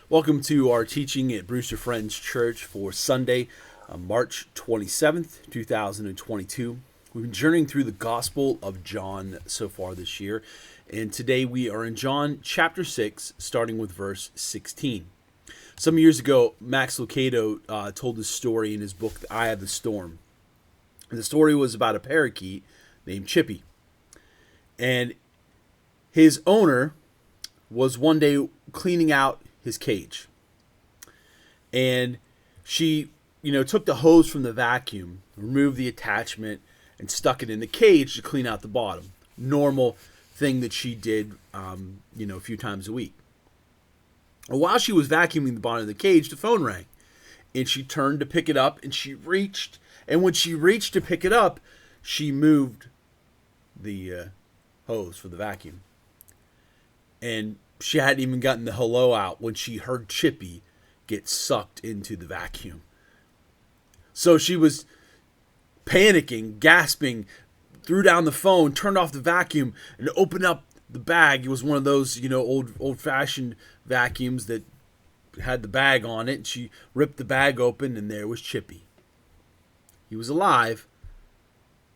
Welcome to our teaching at Brewster Friends Church for Sunday, March 27th, 2022. We've been journeying through the Gospel of John so far this year, and today we are in John chapter 6, starting with verse 16. Some years ago, Max Lucado told this story in his book, The Eye of the Storm. And the story was about a parakeet named Chippy. And his owner was one day cleaning out his cage, and she took the hose from the vacuum, removed the attachment, and stuck it in the cage to clean out the bottom. Normal thing that she did a few times a week. And while she was vacuuming the bottom of the cage, the phone rang, and she turned to pick it up, and when she reached to pick it up, she moved the hose for the vacuum, and she hadn't even gotten the hello out when she heard Chippy get sucked into the vacuum. So she was panicking, gasping, threw down the phone, turned off the vacuum, and opened up the bag. It was one of those, old-fashioned vacuums that had the bag on it. And she ripped the bag open, and there was Chippy. He was alive,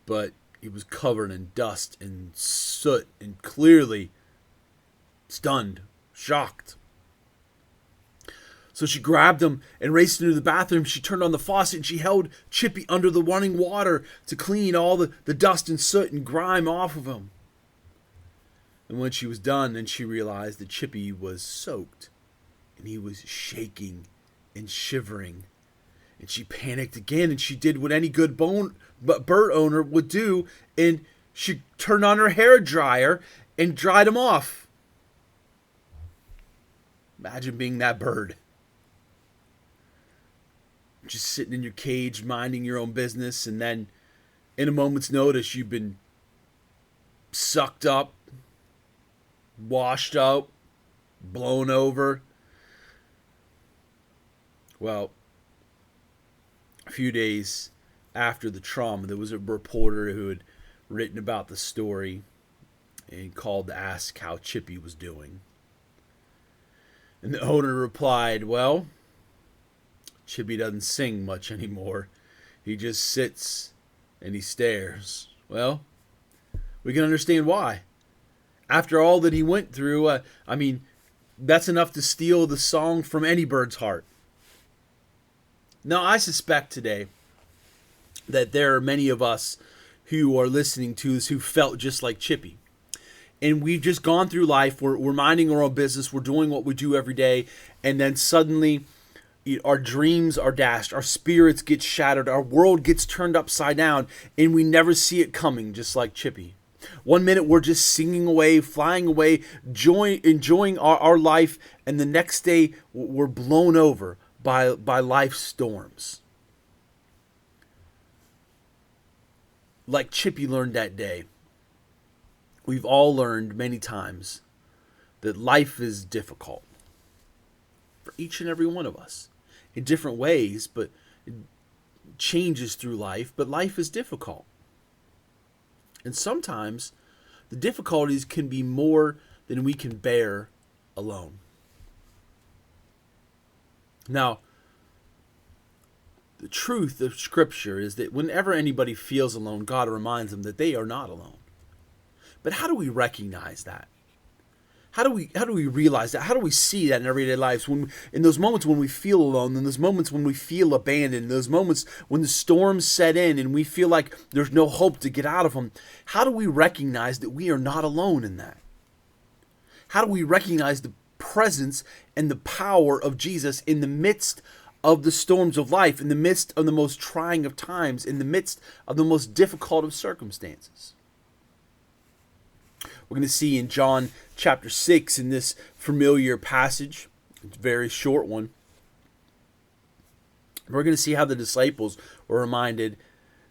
but he was covered in dust and soot and clearly stunned, shocked. So she grabbed him and raced into the bathroom. She turned on the faucet and she held Chippy under the running water to clean all the dust and soot and grime off of him. And when she was done, then she realized that Chippy was soaked and he was shaking and shivering. And she panicked again, and she did what any good bird owner would do, and she turned on her hair dryer and dried him off. Imagine being that bird. Just sitting in your cage, minding your own business, and then in a moment's notice, you've been sucked up, washed out, blown over. Well, a few days after the trauma, there was a reporter who had written about the story and called to ask how Chippy was doing. And the owner replied, "Well, Chippy doesn't sing much anymore. He just sits and he stares." Well, we can understand why. After all that he went through, that's enough to steal the song from any bird's heart. Now, I suspect today that there are many of us who are listening to this who felt just like Chippy. And we've just gone through life, we're minding our own business, we're doing what we do every day, and then suddenly our dreams are dashed, our spirits get shattered, our world gets turned upside down, and we never see it coming, just like Chippy. One minute we're just singing away, flying away, enjoying our life, and the next day we're blown over by life's storms. Like Chippy learned that day, we've all learned many times that life is difficult for each and every one of us in different ways, but it changes through life, but life is difficult. And sometimes the difficulties can be more than we can bear alone. Now, the truth of Scripture is that whenever anybody feels alone, God reminds them that they are not alone. But how do we recognize that? How do we realize that? How do we see that in everyday lives? In those moments when we feel alone, in those moments when we feel abandoned, in those moments when the storms set in and we feel like there's no hope to get out of them, how do we recognize that we are not alone in that? How do we recognize the presence and the power of Jesus in the midst of the storms of life, in the midst of the most trying of times, in the midst of the most difficult of circumstances? We're going to see in John chapter 6 in this familiar passage, it's a very short one, we're going to see how the disciples were reminded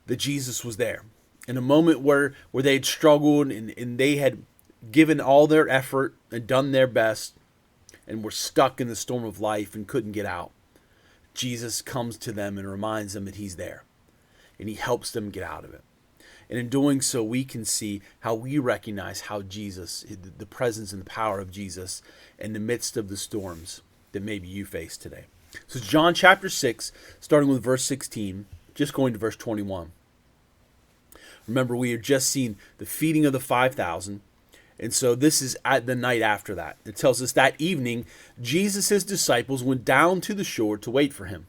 that Jesus was there. In a moment where they had struggled and they had given all their effort and done their best and were stuck in the storm of life and couldn't get out, Jesus comes to them and reminds them that he's there, and he helps them get out of it. And in doing so, we can see how we recognize how Jesus, the presence and the power of Jesus in the midst of the storms. that maybe you face today. So it's John chapter 6, starting with verse 16, just going to verse 21. Remember, we have just seen the feeding of the 5,000. And so this is at the night after that. It tells us that evening, Jesus and his disciples went down to the shore to wait for him.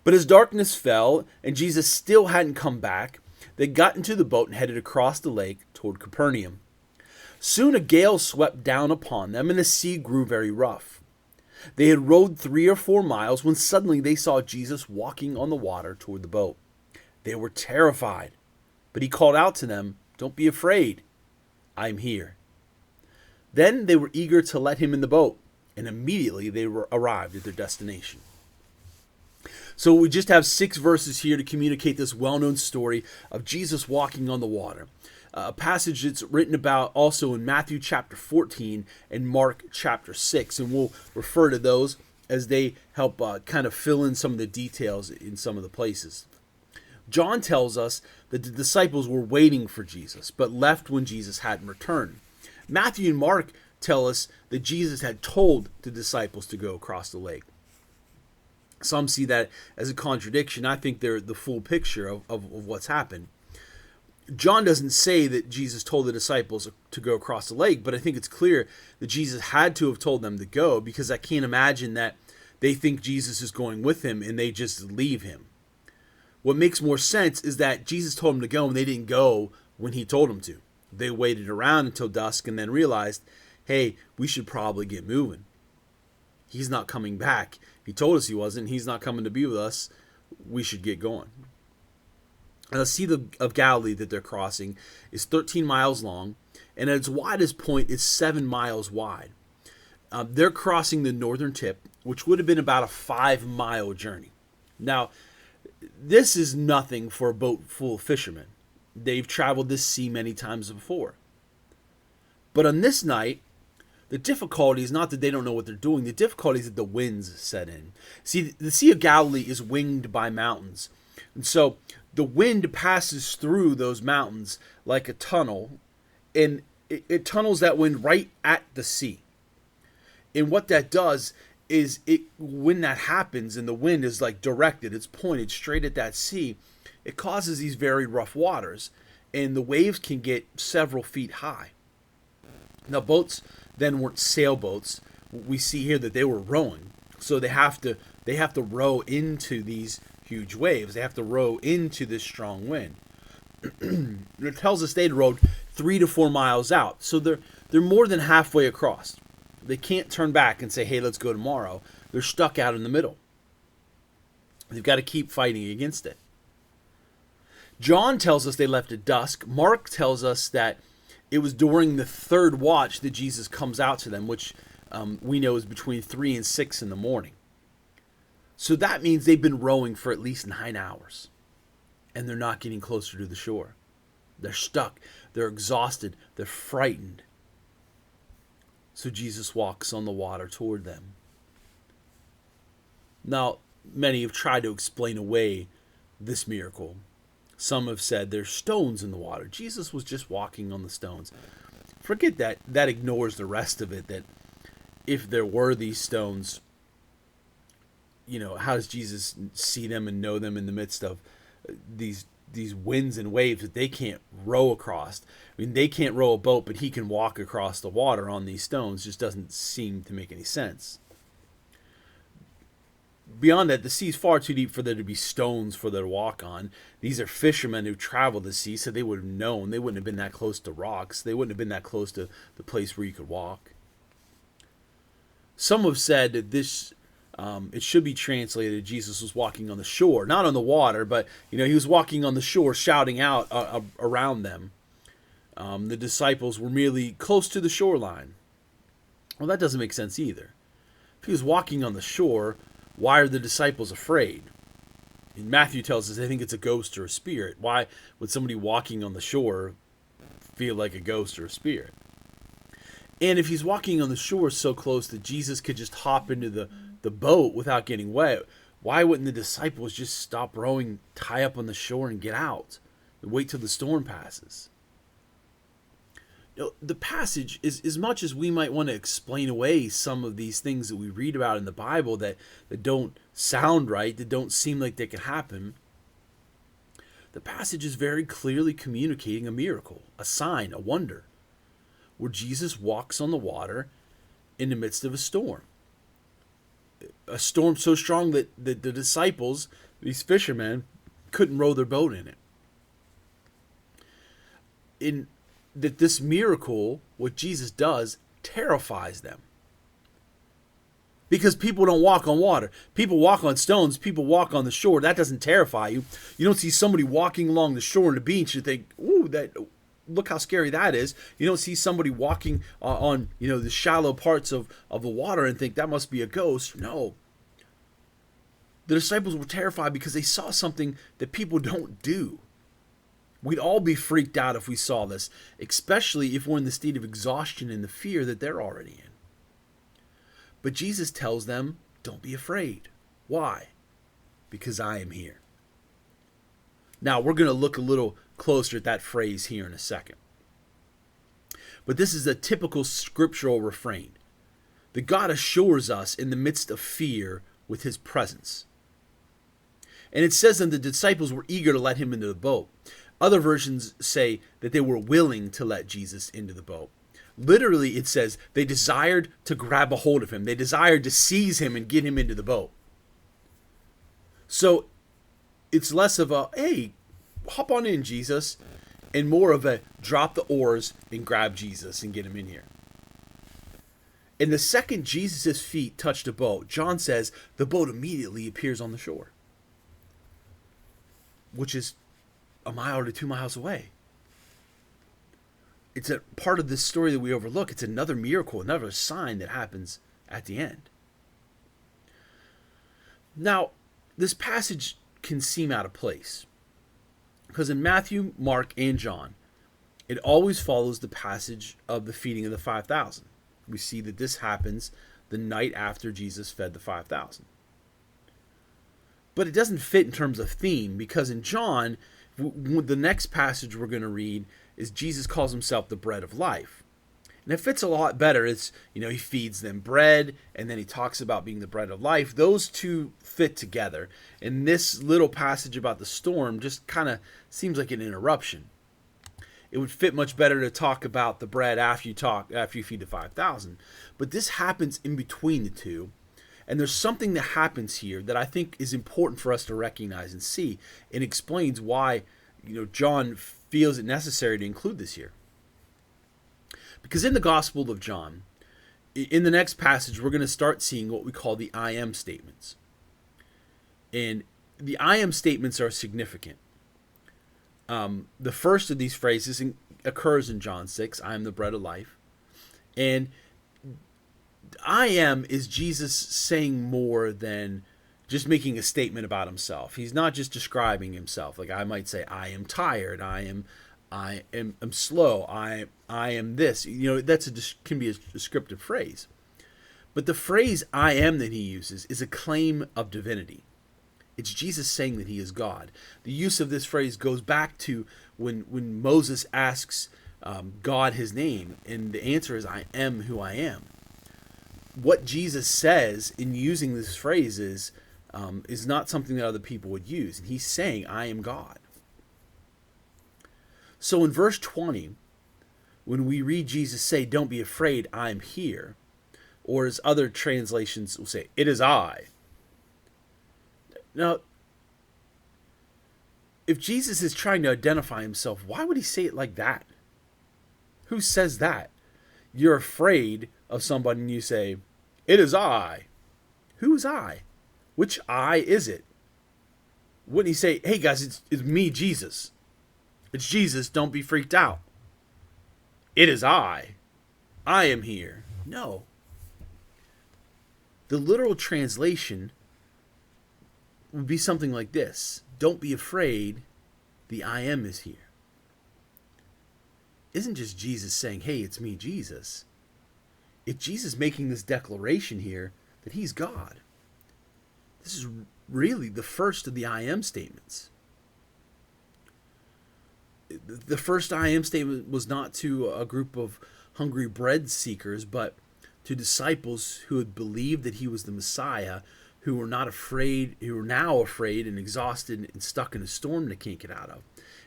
But as darkness fell and Jesus still hadn't come back, they got into the boat and headed across the lake toward Capernaum. Soon a gale swept down upon them and the sea grew very rough. They had rowed 3 or 4 miles when suddenly they saw Jesus walking on the water toward the boat. They were terrified, but he called out to them, "Don't be afraid. I'm here." Then they were eager to let him in the boat, and immediately they arrived at their destination. So we just have 6 verses here to communicate this well-known story of Jesus walking on the water. A passage that's written about also in Matthew chapter 14 and Mark chapter 6. And we'll refer to those as they help kind of fill in some of the details in some of the places. John tells us that the disciples were waiting for Jesus, but left when Jesus hadn't returned. Matthew and Mark tell us that Jesus had told the disciples to go across the lake. Some see that as a contradiction. I think they're the full picture of what's happened. John doesn't say that Jesus told the disciples to go across the lake, but I think it's clear that Jesus had to have told them to go, because I can't imagine that they think Jesus is going with him and they just leave him. What makes more sense is that Jesus told them to go and they didn't go when he told them to. They waited around until dusk and then realized, hey, we should probably get moving. He's not coming back. He told us he wasn't. He's not coming to be with us. We should get going. And the Sea of Galilee that they're crossing is 13 miles long, and at its widest point is 7 miles wide. They're crossing the northern tip, which would have been about a 5-mile journey. Now, this is nothing for a boat full of fishermen. They've traveled this sea many times before. But on this night, the difficulty is not that they don't know what they're doing. The difficulty is that the winds set in. See, the Sea of Galilee is winged by mountains. And so the wind passes through those mountains like a tunnel, and it tunnels that wind right at the sea. And what that does is when that happens and the wind is like directed, it's pointed straight at that sea, it causes these very rough waters, and the waves can get several feet high. Now, boats then weren't sailboats. We see here that they were rowing, so they have to row into these huge waves. They have to row into this strong wind. It tells us they'd rowed 3 to 4 miles out, so they're more than halfway across. They can't turn back and say, "Hey, let's go tomorrow." They're stuck out in the middle. They've got to keep fighting against it. John tells us they left at dusk. Mark tells us that it was during the 3rd watch that Jesus comes out to them, which we know is between 3 and 6 in the morning. So that means they've been rowing for at least 9 hours, and they're not getting closer to the shore. They're stuck. They're exhausted. They're frightened. So Jesus walks on the water toward them. Now, many have tried to explain away this miracle. Some have said there's stones in the water. Jesus was just walking on the stones. Forget that. That ignores the rest of it, that if there were these stones, how does Jesus see them and know them in the midst of these winds and waves that they can't row across? I mean, they can't row a boat, but he can walk across the water on these stones. Just doesn't seem to make any sense. Beyond that, the sea is far too deep for there to be stones for them to walk on. These are fishermen who traveled the sea, so they would have known. They wouldn't have been that close to rocks. They wouldn't have been that close to the place where you could walk. Some have said that this, it should be translated, Jesus was walking on the shore, not on the water, but he was walking on the shore, shouting out around them. The disciples were merely close to the shoreline. Well, that doesn't make sense either. If he was walking on the shore, why are the disciples afraid? And Matthew tells us they think it's a ghost or a spirit. Why would somebody walking on the shore feel like a ghost or a spirit? And if he's walking on the shore so close that Jesus could just hop into the boat without getting wet, why wouldn't the disciples just stop rowing, tie up on the shore, and get out and wait till the storm passes? The passage is, as much as we might want to explain away some of these things that we read about in the Bible that don't sound right, that don't seem like they can happen, the passage is very clearly communicating a miracle, a sign, a wonder, where Jesus walks on the water in the midst of a storm. A storm so strong that the disciples, these fishermen, couldn't row their boat in it. In that this miracle, what Jesus does, terrifies them. Because people don't walk on water. People walk on stones. People walk on the shore. That doesn't terrify you. You don't see somebody walking along the shore on the beach and think, ooh, look how scary that is. You don't see somebody walking on the shallow parts of the water and think that must be a ghost. No. The disciples were terrified because they saw something that people don't do. We'd all be freaked out if we saw this, especially if we're in the state of exhaustion and the fear that they're already in. But Jesus tells them, don't be afraid. Why? Because I am here. Now, we're going to look a little closer at that phrase here in a second. But this is a typical scriptural refrain that God assures us in the midst of fear with his presence. And it says that the disciples were eager to let him into the boat. Other versions say that they were willing to let Jesus into the boat. Literally, it says they desired to grab a hold of him. They desired to seize him and get him into the boat. So it's less of a, hey, hop on in, Jesus, and more of a drop the oars and grab Jesus and get him in here. And the second Jesus' feet touch the boat, John says the boat immediately appears on the shore, which is a mile to 2 miles away. It's a part of this story that we overlook. It's another miracle, another sign that happens at the end. Now, this passage can seem out of place because in Matthew, Mark, and John, it always follows the passage of the feeding of the 5,000. We see that this happens the night after Jesus fed the 5,000. But it doesn't fit in terms of theme because in John, the next passage we're going to read is Jesus calls himself the bread of life. And it fits a lot better. It's, he feeds them bread, and then he talks about being the bread of life. Those two fit together. And this little passage about the storm just kind of seems like an interruption. It would fit much better to talk about the bread after you feed the 5,000. But this happens in between the two. And there's something that happens here that I think is important for us to recognize and see, and explains why, John feels it necessary to include this here. Because in the Gospel of John, in the next passage, we're going to start seeing what we call the I am statements. And the I am statements are significant. The first of these phrases occurs in John 6, I am the bread of life. And I am is Jesus saying more than just making a statement about himself. He's not just describing himself. Like I might say, I am tired. I am slow. I am this. Can be a descriptive phrase. But the phrase I am that he uses is a claim of divinity. It's Jesus saying that he is God. The use of this phrase goes back to when Moses asks God his name, and the answer is I am who I am. What Jesus says in using this phrase is not something that other people would use. And he's saying, I am God. So in verse 20, when we read Jesus say, don't be afraid, I'm here, or as other translations will say, it is I. Now, if Jesus is trying to identify himself, why would he say it like that? Who says that? You're afraid of somebody and you say, it is I. Who is I? Which I is it? Wouldn't he say, hey guys, it's me, Jesus. It's Jesus, don't be freaked out. It is I. I am here. No. The literal translation would be something like this. Don't be afraid, the I am is here. Isn't just Jesus saying, hey, it's me, Jesus. It's Jesus making this declaration here that he's God. This is really the first of the I am statements. The first I am statement was not to a group of hungry bread seekers, but to disciples who had believed that he was the Messiah, who were not afraid, who were now afraid and exhausted and stuck in a storm they can't get out of.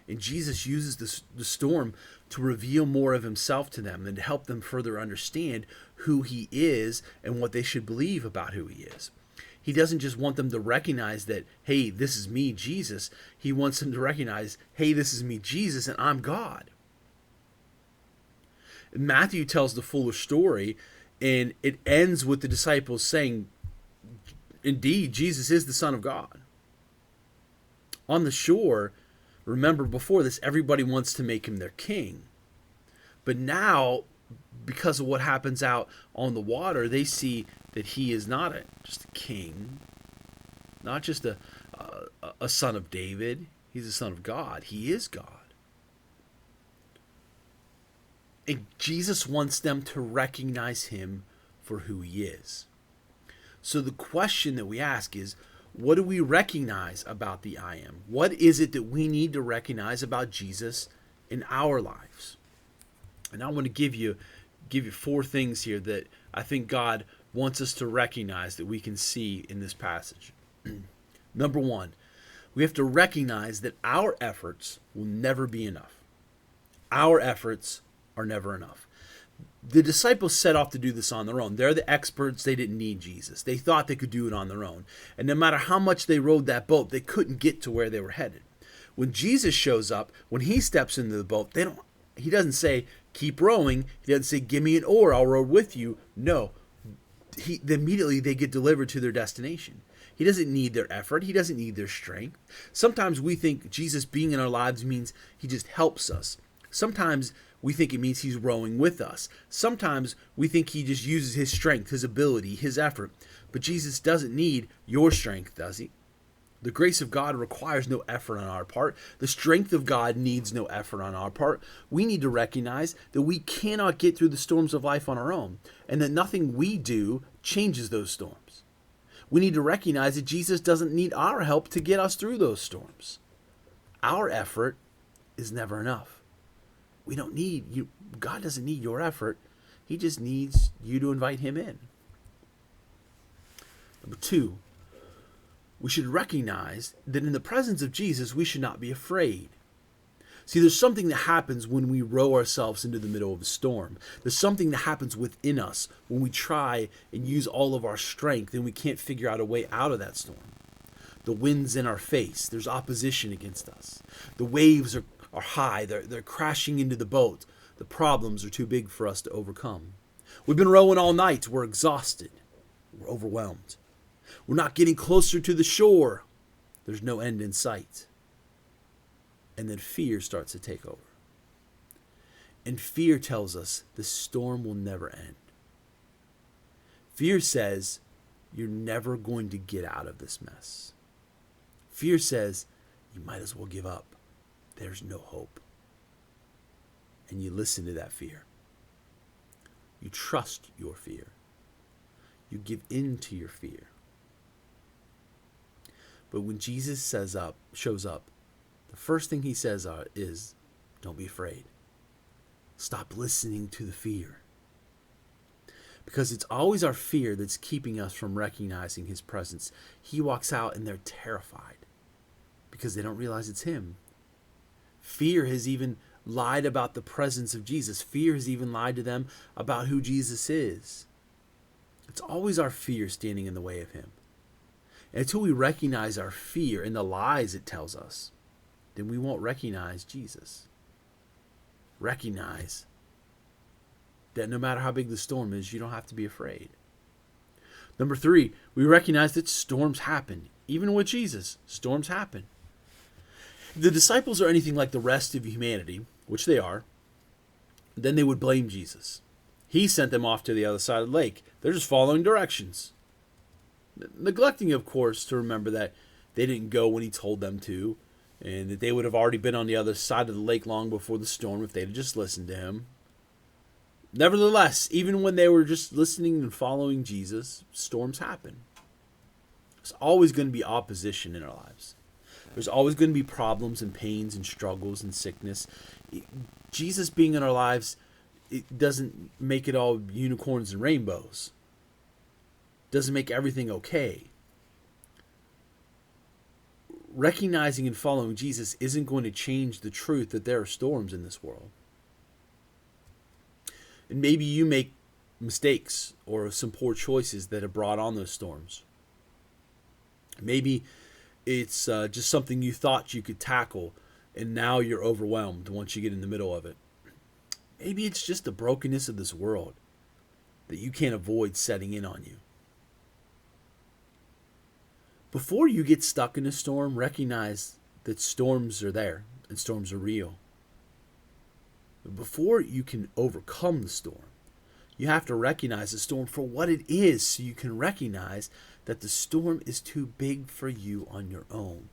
And Jesus uses the storm to reveal more of himself to them and to help them further understand who he is and what they should believe about who he is. He doesn't just want them to recognize that, hey, this is me, Jesus. He wants them to recognize, hey, this is me, Jesus, and I'm God. Matthew tells the fuller story, and it ends with the disciples saying, indeed, Jesus is the Son of God. On the shore, remember before this, everybody wants to make him their king. But now, because of what happens out on the water, they see that he is not just a king, not just a son of David. He's a son of God. He is God. And Jesus wants them to recognize him for who he is. So the question that we ask is, what do we recognize about the I am? What is it that we need to recognize about Jesus in our lives? And I want to give you 4 things here that I think God wants us to recognize that we can see in this passage. Number 1, we have to recognize that our efforts will never be enough. Our efforts are never enough. The disciples set off to do this on their own. They're the experts. They didn't need Jesus. They thought they could do it on their own. And no matter how much they rowed that boat, they couldn't get to where they were headed. When Jesus shows up, when he steps into the boat, he doesn't say, keep rowing. He doesn't say, give me an oar, I'll row with you. No. Immediately they get delivered to their destination. He doesn't need their effort. He doesn't need their strength. Sometimes we think Jesus being in our lives means he just helps us. Sometimes we think it means he's rowing with us. Sometimes we think he just uses his strength, his ability, his effort. But Jesus doesn't need your strength, does he? The grace of God requires no effort on our part. The strength of God needs no effort on our part. We need to recognize that we cannot get through the storms of life on our own, and that nothing we do changes those storms. We need to recognize that Jesus doesn't need our help to get us through those storms. Our effort is never enough. We don't need you. God doesn't need your effort. He just needs you to invite him in. Number 2, we should recognize that in the presence of Jesus, we should not be afraid. See, there's something that happens when we row ourselves into the middle of a storm. There's something that happens within us when we try and use all of our strength and we can't figure out a way out of that storm. The wind's in our face. There's opposition against us. The waves are high. They're crashing into the boat. The problems are too big for us to overcome. We've been rowing all night. We're exhausted. We're overwhelmed. We're not getting closer to the shore. There's no end in sight. And then fear starts to take over. And fear tells us the storm will never end. Fear says you're never going to get out of this mess. Fear says you might as well give up. There's no hope. And you listen to that fear. You trust your fear. You give in to your fear. But when Jesus shows up, the first thing he says is, don't be afraid. Stop listening to the fear. Because it's always our fear that's keeping us from recognizing his presence. He walks out and they're terrified because they don't realize it's him. Fear has even lied about the presence of Jesus. Fear has even lied to them about who Jesus is. It's always our fear standing in the way of him. And until we recognize our fear and the lies it tells us, then we won't recognize Jesus. Recognize that no matter how big the storm is, you don't have to be afraid. Number 3, we recognize that storms happen. Even with Jesus, storms happen. If the disciples are anything like the rest of humanity, which they are, then they would blame Jesus. He sent them off to the other side of the lake. They're just following directions. Neglecting, of course, to remember that they didn't go when he told them to, and that they would have already been on the other side of the lake long before the storm if they'd have just listened to him. Nevertheless, even when they were just listening and following Jesus, storms happen. There's always going to be opposition in our lives. There's always going to be problems and pains and struggles and sickness. Jesus being in our lives, it doesn't make it all unicorns and rainbows. Doesn't make everything okay. Recognizing and following Jesus isn't going to change the truth that there are storms in this world. And maybe you make mistakes or some poor choices that have brought on those storms. Maybe it's just something you thought you could tackle, and now you're overwhelmed once you get in the middle of it. Maybe it's just the brokenness of this world that you can't avoid setting in on you. Before you get stuck in a storm, recognize that storms are there and storms are real. But before you can overcome the storm, you have to recognize the storm for what it is, so you can recognize that the storm is too big for you on your own.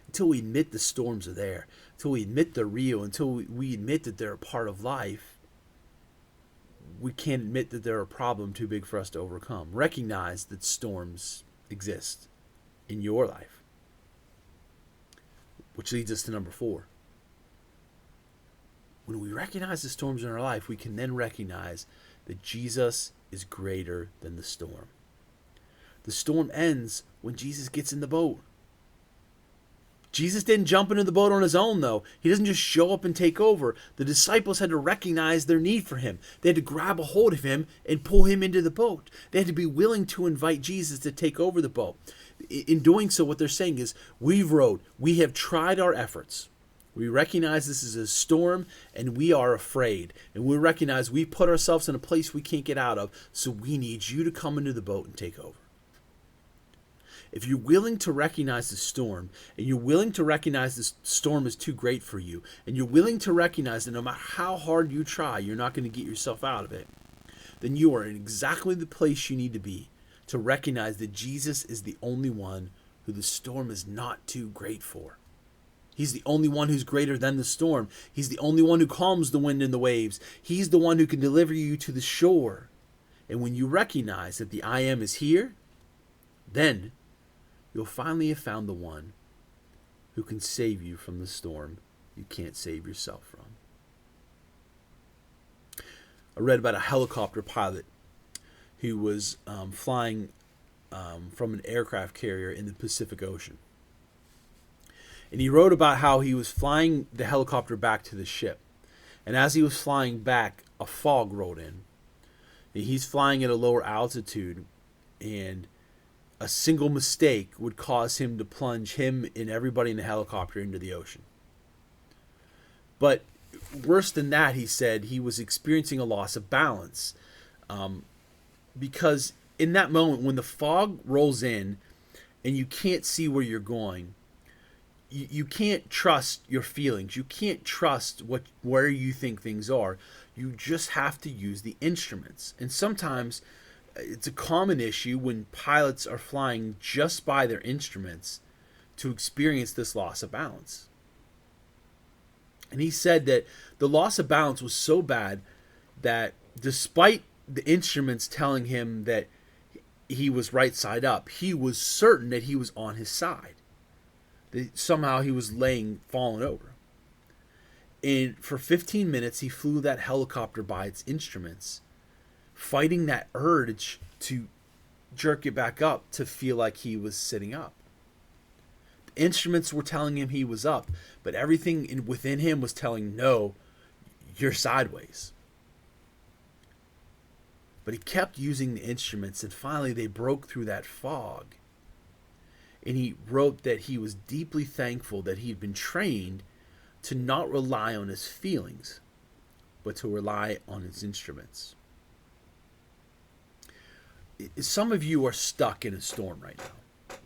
Until we admit the storms are there, until we admit they're real, until we admit that they're a part of life, we can't admit that they're a problem too big for us to overcome. Recognize that storms exist in your life. Which leads us to number 4. When we recognize the storms in our life, we can then recognize that Jesus is greater than the storm. The storm ends when Jesus gets in the boat. Jesus didn't jump into the boat on his own, though. He doesn't just show up and take over. The disciples had to recognize their need for him. They had to grab a hold of him and pull him into the boat. They had to be willing to invite Jesus to take over the boat. In doing so, what they're saying is, we've rowed. We have tried our efforts. We recognize this is a storm, and we are afraid. And we recognize we put ourselves in a place we can't get out of, so we need you to come into the boat and take over. If you're willing to recognize the storm, and you're willing to recognize this storm is too great for you, and you're willing to recognize that no matter how hard you try, you're not going to get yourself out of it, then you are in exactly the place you need to be to recognize that Jesus is the only one who the storm is not too great for. He's the only one who's greater than the storm. He's the only one who calms the wind and the waves. He's the one who can deliver you to the shore. And when you recognize that the I Am is here, then you'll finally have found the one who can save you from the storm you can't save yourself from. I read about a helicopter pilot who was flying from an aircraft carrier in the Pacific Ocean. And he wrote about how he was flying the helicopter back to the ship. And as he was flying back, a fog rolled in. And he's flying at a lower altitude, and a single mistake would cause him to plunge him and everybody in the helicopter into the ocean. But worse than that, he said he was experiencing a loss of balance. Because in that moment, when the fog rolls in and you can't see where you're going, you can't trust your feelings. You can't trust where you think things are. You just have to use the instruments. And sometimes it's a common issue when pilots are flying just by their instruments to experience this loss of balance. And he said that the loss of balance was so bad that despite the instruments telling him that he was right side up, he was certain that he was on his side. That somehow he was falling over. And for 15 minutes, he flew that helicopter by its instruments, fighting that urge to jerk it back up to feel like he was sitting up. The instruments were telling him he was up, but everything within him was telling, no, you're sideways. But he kept using the instruments, and finally they broke through that fog. And he wrote that he was deeply thankful that he'd been trained to not rely on his feelings, but to rely on his instruments. Some of you are stuck in a storm right now.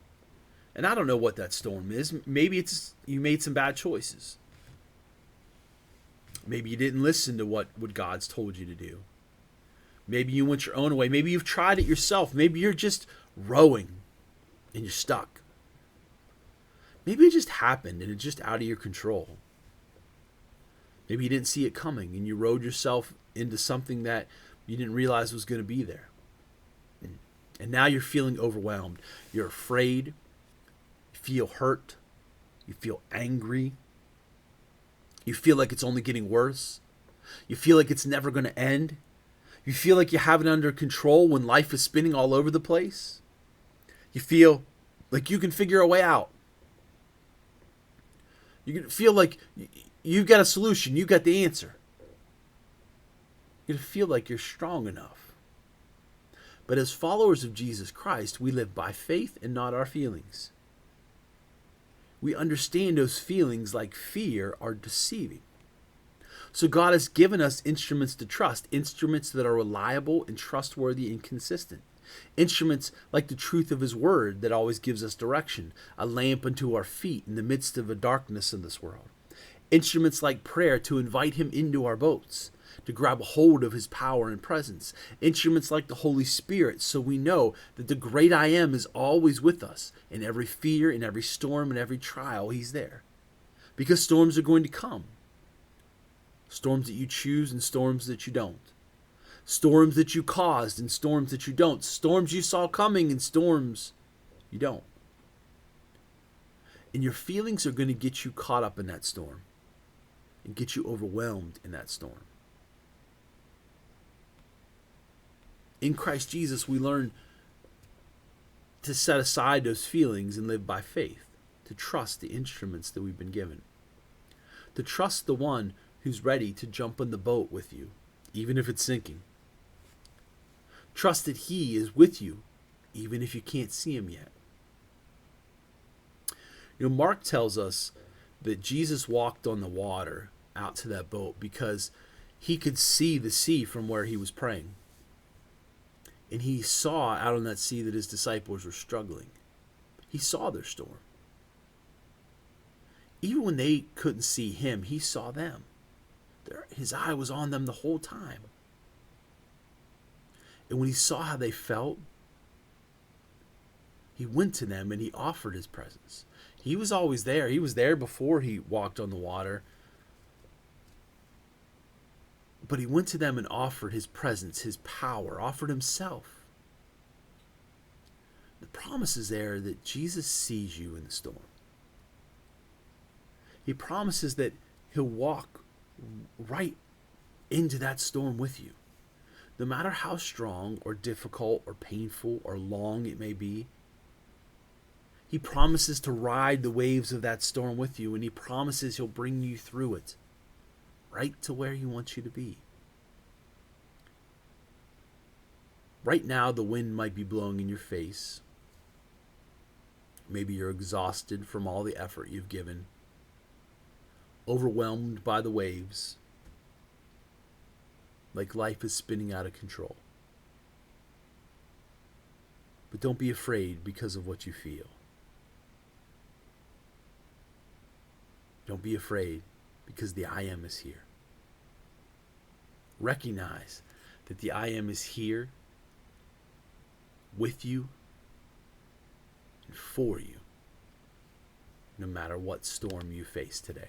And I don't know what that storm is. Maybe it's you made some bad choices. Maybe you didn't listen to what God's told you to do. Maybe you went your own way. Maybe you've tried it yourself. Maybe you're just rowing and you're stuck. Maybe it just happened and it's just out of your control. Maybe you didn't see it coming and you rowed yourself into something that you didn't realize was going to be there. And now you're feeling overwhelmed. You're afraid. You feel hurt. You feel angry. You feel like it's only getting worse. You feel like it's never going to end. You feel like you have it under control when life is spinning all over the place. You feel like you can figure a way out. You feel like you've got a solution. You've got the answer. You feel like you're strong enough. But as followers of Jesus Christ, we live by faith and not our feelings. We understand those feelings, like fear, are deceiving. So God has given us instruments to trust, instruments that are reliable and trustworthy and consistent. Instruments like the truth of His Word that always gives us direction, a lamp unto our feet in the midst of the darkness of this world. Instruments like prayer to invite Him into our boats, to grab a hold of His power and presence. Instruments like the Holy Spirit, so we know that the great I Am is always with us. In every fear, in every storm, in every trial, He's there. Because storms are going to come. Storms that you choose and storms that you don't. Storms that you caused and storms that you don't. Storms you saw coming and storms you don't. And your feelings are going to get you caught up in that storm and get you overwhelmed in that storm. In Christ Jesus, we learn to set aside those feelings and live by faith, to trust the instruments that we've been given, to trust the one who's ready to jump in the boat with you, even if it's sinking. Trust that He is with you, even if you can't see Him yet. You know, Mark tells us that Jesus walked on the water out to that boat because He could see the sea from where He was praying. And He saw out on that sea that His disciples were struggling. He saw their storm. Even when they couldn't see Him, He saw them. His eye was on them the whole time. And when He saw how they felt, He went to them and He offered His presence. He was always there. He was there before He walked on the water. But He went to them and offered His presence, His power, offered Himself. The promise is there that Jesus sees you in the storm. He promises that He'll walk right into that storm with you. No matter how strong or difficult or painful or long it may be, He promises to ride the waves of that storm with you, and He promises He'll bring you through it, right to where He wants you to be. Right now, the wind might be blowing in your face. Maybe you're exhausted from all the effort you've given, overwhelmed by the waves, like life is spinning out of control. But don't be afraid because of what you feel. Don't be afraid because the I Am is here. Recognize that the I Am is here with you and for you, no matter what storm you face today.